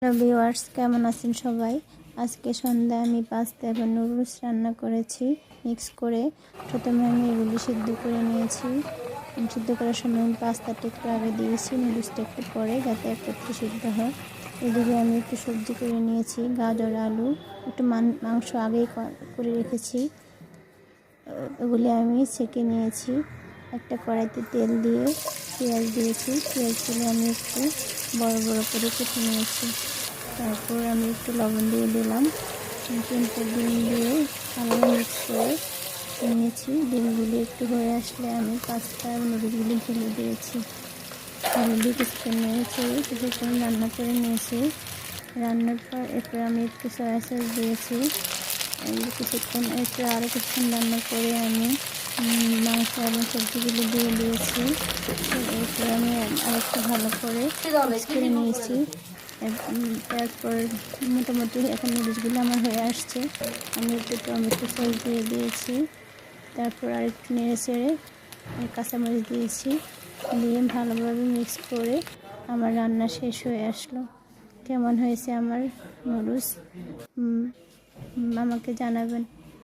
Hello viewers, কেমন আছেন সবাই? আজকে সন্ধ্যায় আমি পাস্তা এবং নুডলস রান্না করেছি মিক্স করে। প্রথমে আমি এগুলি সিদ্ধ করে নিয়েছি। সিদ্ধ করার সময় আমি পাস্তাটা একটু আগে দিয়েছি, নুডলসটা একটু পরে, যাতে একত্রে সিদ্ধ হয়। এদিকে আমি একটু সবজি করে নিয়েছি, গাজর, আলু, একটু মাংস আগেই করে রেখেছি। এগুলি আমি ছেঁকে নিয়েছি। একটা কড়াইতে তেল দিয়ে পেঁয়াজ দিয়েছি। পেঁয়াজগুলো আমি একটু বড় বড় করে কেটে নিয়েছি। তারপর আমি একটু লবণ দিয়ে দিলাম। 3টে ডিম দিয়ে ভালো মিক্স করে নিয়েছি। ডিমগুলি একটু হয়ে আসলে আমি পাস্তা এবং নুডলসগুলি ঢেলে দিয়েছি। ঢেলে দিয়ে কিছুক্ষণ রান্না করে নিয়েছি। রান্নার পর এরপর আমি একটু সয়া সস দিয়েছি। আরও কিছুক্ষণ রান্না করে আমি মাংস এবং সবজিগুলো দিয়ে দিয়েছি। এরপর আমি আরেকটু ভালো করে মিক্স করে নিয়েছি। তারপর মোটামুটি এখন নুডলসগুলো আমার হয়ে আসছে। আমি একটু টমেটো সস দিয়ে দিয়েছি। তারপর আরেকটু নেড়ে চেড়ে কাঁচামরিচ দিয়েছি। দিয়ে ভালোভাবে মিক্স করে আমার রান্না শেষ হয়ে আসলো। কেমন হয়েছে আমার নুডলস আমাকে জানাবেন।